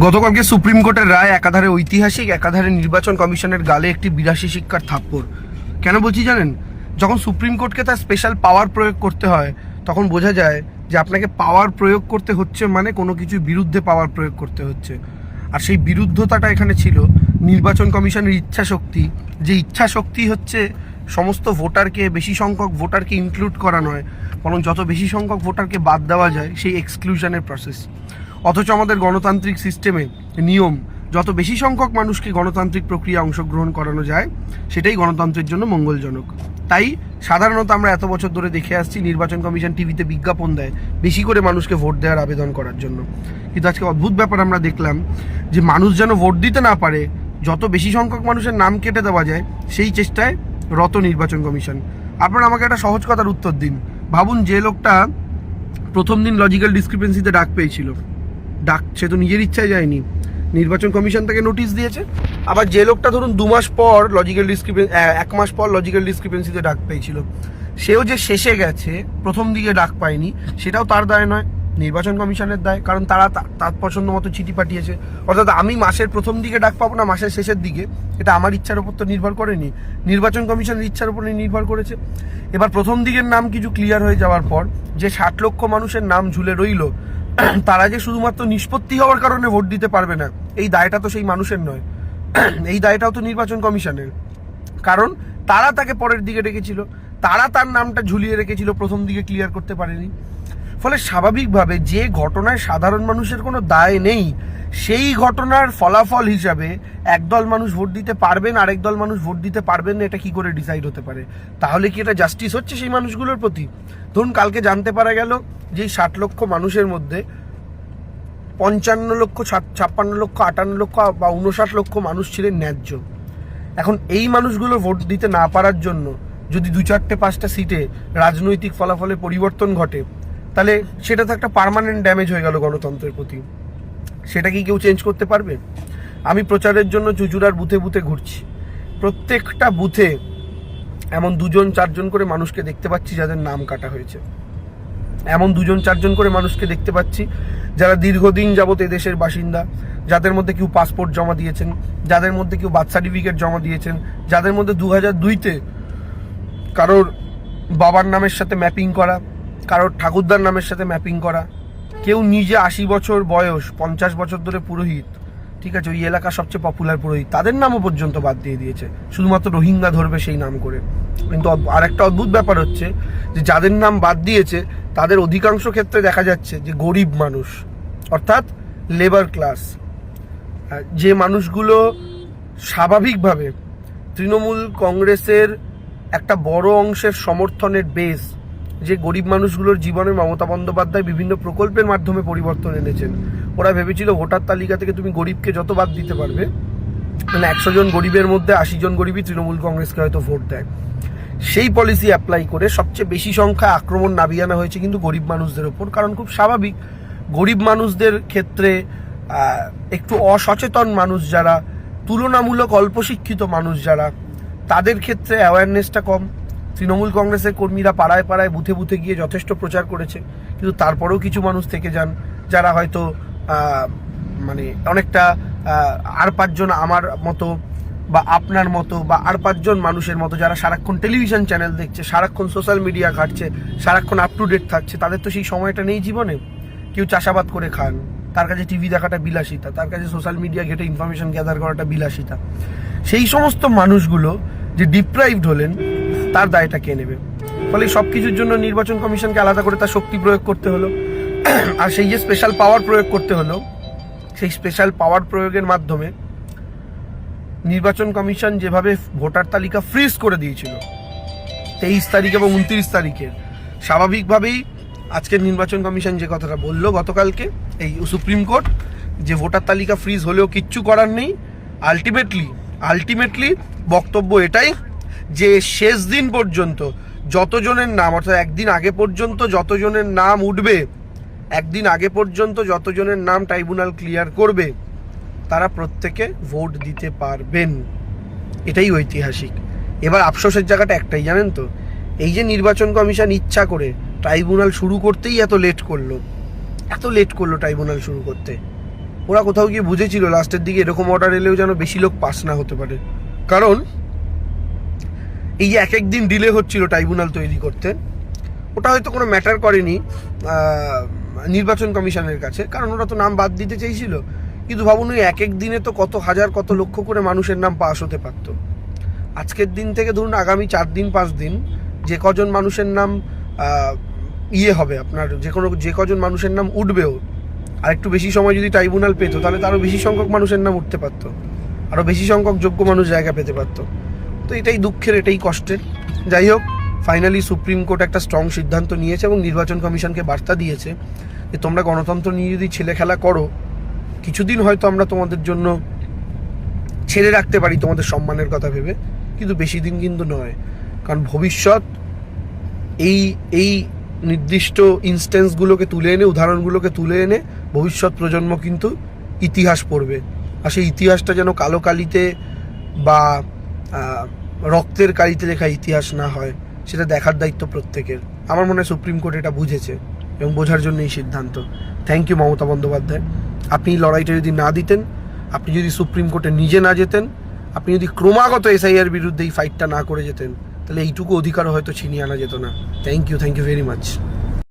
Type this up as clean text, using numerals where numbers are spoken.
গতকালকে সুপ্রিম কোর্টের রায় একাধারে ঐতিহাসিক, একাধারে নির্বাচন কমিশনের গালে একটি ৮২ শিক্ষার থাপ্পড়। কেন বলছি জানেন? যখন সুপ্রিম কোর্টকে তার স্পেশাল পাওয়ার প্রয়োগ করতে হয় তখন বোঝা যায় যে আপনাকে পাওয়ার প্রয়োগ করতে হচ্ছে মানে কোনো কিছুর বিরুদ্ধে পাওয়ার প্রয়োগ করতে হচ্ছে। আর সেই বিরুদ্ধতাটা এখানে ছিল নির্বাচন কমিশনের ইচ্ছাশক্তি, যে ইচ্ছাশক্তি হচ্ছে সমস্ত ভোটারকে, বেশি সংখ্যক ভোটারকে ইনক্লুড করা নয়, বরং যত বেশি সংখ্যক ভোটারকে বাদ দেওয়া যায় সেই এক্সক্লুশনের প্রসেস। অথচ আমাদের গণতান্ত্রিক সিস্টেমে নিয়ম যত বেশি সংখ্যক মানুষকে গণতান্ত্রিক প্রক্রিয়া অংশগ্রহণ করানো যায় সেটাই গণতন্ত্রের জন্য মঙ্গলজনক। তাই সাধারণত আমরা এত বছর ধরে দেখে আসছি নির্বাচন কমিশন টিভিতে বিজ্ঞাপন দেয় বেশি করে মানুষকে ভোট দেওয়ার আবেদন করার জন্য। কিন্তু আজকে অদ্ভুত ব্যাপার আমরা দেখলাম যে মানুষ যেন ভোট দিতে না পারে, যত বেশি সংখ্যক মানুষের নাম কেটে দেওয়া যায় সেই চেষ্টায় রত নির্বাচন কমিশন। আপনারা আমাকে একটা সহজ কথার উত্তর দিন। ভাবুন, যে লোকটা প্রথম দিন লজিক্যাল ডিসক্রিপেন্সিতে ডাক পেয়েছিল, সে তো নিজের ইচ্ছায় যায়নি, নির্বাচন কমিশন থেকে নোটিশ দিয়েছে। আবার যে লোকটা ধরুন 2 মাস পর লজিক্যাল ডিসক্রিপেন্সি, 1 মাস পর লজিক্যাল ডিসক্রিপেন্সিতে ডাক পেয়েছিল, সেও যে শেষে গেছে, প্রথম দিকে ডাক পায়নি, সেটাও তার দায় নয়, নির্বাচন কমিশনের দায়। কারণ তারা তার পছন্দ মতো চিঠি পাঠিয়েছে। অর্থাৎ আমি মাসের প্রথম দিকে ডাক পাবো না মাসের শেষের দিকে, এটা আমার ইচ্ছার উপর তো নির্ভর করেনি, নির্বাচন কমিশনের ইচ্ছার উপর নির্ভর করেছে। এবার প্রথম দিকের নাম কিছু ক্লিয়ার হয়ে যাওয়ার পর যে 60 লক্ষ মানুষের নাম ঝুলে রইল, তারা যে শুধুমাত্র নিষ্পত্তি হওয়ার কারণে ভোট দিতে পারবে না, এই দায়টা তো সেই মানুষের নয়, এই দায়টাও তো নির্বাচন কমিশনের। কারণ তারা তাকে পরের দিকে রেখেছিল, তারা তার নামটা ঝুলিয়ে রেখেছিল, প্রথম দিকে ক্লিয়ার করতে পারেনি। ফলে স্বাভাবিকভাবে যে ঘটনায় সাধারণ মানুষের কোনো দায় নেই, সেই ঘটনার ফলাফল হিসাবে একদল মানুষ ভোট দিতে পারবেন, আরেক দল মানুষ ভোট দিতে পারবেন না, এটা কি করে ডিসাইড হতে পারে? তাহলে কি এটা জাস্টিস হচ্ছে সেই মানুষগুলোর প্রতি? ধরুন কালকে জানতে পারা গেল যে 60 লক্ষ মানুষের মধ্যে 55 লক্ষ, 56 লক্ষ, 58 লক্ষ বা 59 লক্ষ মানুষ ছিলেন ন্যায্য। এখন এই মানুষগুলো ভোট দিতে না পারার জন্য যদি 2-4-5টা সিটে রাজনৈতিক ফলাফলে পরিবর্তন ঘটে, তাহলে সেটা তো একটা পার্মানেন্ট ড্যামেজ হয়ে গেল গণতন্ত্রের প্রতি। সেটা কি কেউ চেঞ্জ করতে পারবে? আমি প্রচারের জন্য চুচুড়ার বুথে বুথে ঘুরছি, প্রত্যেকটা বুথে এমন 2-4জন করে মানুষকে দেখতে পাচ্ছি যাদের নাম কাটা হয়েছে, এমন 2-4জন করে মানুষকে দেখতে পাচ্ছি যারা দীর্ঘদিন যাবত এদেশের বাসিন্দা, যাদের মধ্যে কেউ পাসপোর্ট জমা দিয়েছেন, যাদের মধ্যে কেউ বার্থ সার্টিফিকেট জমা দিয়েছেন, যাদের মধ্যে 2002-তে কারোর বাবার নামের সাথে ম্যাপিং করা, কারোর ঠাকুরদার নামের সাথে ম্যাপিং করা, কেউ নিজে 80 বছর বয়স, 50 বছর ধরে পুরোহিত, ঠিক আছে, ওই এলাকার সবচেয়ে পপুলার পুরোহিত, তাদের নামও পর্যন্ত বাদ দিয়ে দিয়েছে শুধুমাত্র রোহিঙ্গা ধরবে সেই নাম করে। কিন্তু আর একটা অদ্ভুত ব্যাপার হচ্ছে যে যাদের নাম বাদ দিয়েছে তাদের অধিকাংশ ক্ষেত্রে দেখা যাচ্ছে যে গরিব মানুষ, অর্থাৎ লেবার ক্লাস, যে মানুষগুলো স্বাভাবিকভাবে তৃণমূল কংগ্রেসের একটা বড় অংশের সমর্থনের বেস, যে গরিব মানুষগুলোর জীবনে মমতা বন্দ্যোপাধ্যায় বিভিন্ন প্রকল্পের মাধ্যমে পরিবর্তন এনেছেন। ওরা ভেবেছিল ভোটার তালিকা থেকে তুমি গরিবকে যত বাদ দিতে পারবে, মানে 100 জন গরিবের মধ্যে 80 জন গরিবই তৃণমূল কংগ্রেসকে হয়তো ভোট দেয়। সেই পলিসি অ্যাপ্লাই করে সবচেয়ে বেশি সংখ্যায় আক্রমণ নামিয়ে আনা হয়েছে কিন্তু গরিব মানুষদের ওপর। কারণ খুব স্বাভাবিক, গরিব মানুষদের ক্ষেত্রে একটু অসচেতন মানুষ যারা, তুলনামূলক অল্প শিক্ষিত মানুষ যারা, তাদের ক্ষেত্রে অ্যাওয়ারনেসটা কম। তৃণমূল কংগ্রেসের কর্মীরা পাড়ায় পাড়ায় বুথে বুথে গিয়ে যথেষ্ট প্রচার করেছে, কিন্তু তারপরেও কিছু মানুষ থেকে যান যারা হয়তো মানে অনেকটা আর 5 জন আমার মতো বা আপনার মতো বা আর 5 জন মানুষের মতো যারা সারাক্ষণ টেলিভিশন চ্যানেল দেখছে, সারাক্ষণ সোশ্যাল মিডিয়া ঘাটছে, সারাক্ষণ আপ টু ডেট থাকছে, তাদের তো সেই সময়টা নেই জীবনে। কেউ চাষাবাদ করে খান, তার কাছে টিভি দেখাটা বিলাসিতা, তার কাছে সোশ্যাল মিডিয়া ঘেটে ইনফরমেশন গ্যাদার করাটা বিলাসিতা। সেই সমস্ত মানুষগুলো যে ডিপ্রাইভড হলেন, তার দায়টা কে নেবে? ফলে সব কিছুর জন্য নির্বাচন কমিশনকে আলাদা করে তার শক্তি প্রয়োগ করতে হলো। আর সেই যে স্পেশাল পাওয়ার প্রয়োগ করতে হলো, সেই স্পেশাল পাওয়ার প্রয়োগের মাধ্যমে নির্বাচন কমিশন যেভাবে ভোটার তালিকা ফ্রিজ করে দিয়েছিল 23 তারিখ এবং 29 তারিখের, স্বাভাবিকভাবেই আজকের নির্বাচন কমিশন যে কথাটা বললো গতকালকে এই সুপ্রিম কোর্ট, যে ভোটার তালিকা ফ্রিজ হলেও কিচ্ছু করার নেই, আলটিমেটলি বক্তব্য এটাই যে শেষ দিন পর্যন্ত যতজনের নাম, অর্থাৎ একদিন আগে পর্যন্ত যতজনের নাম উঠবে, একদিন আগে পর্যন্ত যতজনের নাম ট্রাইব্যুনাল ক্লিয়ার করবে, তারা প্রত্যেকে ভোট দিতে পারবেন। এটাই ঐতিহাসিক। এবার আফসোসের জায়গাটা একটাই, জানেন তো, এই যে নির্বাচন কমিশন ইচ্ছা করে ট্রাইব্যুনাল শুরু করতেই এত লেট করলো ট্রাইব্যুনাল শুরু করতে। ওরা কোথাও গিয়ে বুঝেছিল লাস্টের দিকে এরকম অর্ডার এলেও যেন বেশি লোক পাস না হতে পারে। কারণ এই যে এক দিন ডিলে হচ্ছিল ট্রাইব্যুনাল তৈরি করতে, ওটা হয়তো কোনো ম্যাটার করেনি নির্বাচন কমিশনের কাছে, কারণ ওরা তো নাম বাদ দিতে চেয়েছিল। কিন্তু ভাবুন ওই এক দিনে তো কত হাজার কত লক্ষ করে মানুষের নাম পাস হতে পারত। আজকের দিন থেকে ধরুন আগামী 4 দিন 5 দিন যে কজন মানুষের নাম হবে, আপনার যে কজন মানুষের নাম উঠবেও, আর একটু বেশি সময় যদি ট্রাইব্যুনাল পেতো, তাহলে তো আরও বেশি সংখ্যক মানুষের নাম উঠতে পারতো, আরও বেশি সংখ্যক যোগ্য মানুষ জায়গা পেতে পারতো। তো এটাই দুঃখের, এটাই কষ্টের। যাই হোক, ফাইনালি সুপ্রিম কোর্ট একটা স্ট্রং সিদ্ধান্ত নিয়েছে এবং নির্বাচন কমিশনকে বার্তা দিয়েছে যে তোমরা গণতন্ত্র নিয়ে যদি ছেলে খেলা করো, কিছুদিন হয়তো আমরা তোমাদের জন্য ছেড়ে রাখতে পারি তোমাদের সম্মানের কথা ভেবে, কিন্তু বেশি দিন কিন্তু নয়। কারণ ভবিষ্যৎ এই নির্দিষ্ট ইনস্ট্যান্সগুলোকে তুলে এনে, উদাহরণগুলোকে তুলে এনে ভবিষ্যৎ প্রজন্ম কিন্তু ইতিহাস পড়বে। আর সেই ইতিহাসটা যেন কালো কালিতে বা রক্তের কালিতে লেখা ইতিহাস না হয়, সেটা দেখার দায়িত্ব প্রত্যেকের। আমার মনে হয় সুপ্রিম কোর্ট এটা বুঝেছে এবং বোঝার জন্য এই সিদ্ধান্ত। Thank you Mamata Bandyopadhyay. আপনি এই লড়াইটা যদি না দিতেন, আপনি যদি সুপ্রিম কোর্টে নিজে না যেতেন, আপনি যদি ক্রমাগত এসআইআর বিরুদ্ধে এই ফাইটটা না করে যেতেন, তাহলে এইটুকু অধিকারও হয়তো ছিনিয়ে আনা যেত না। Thank you very much.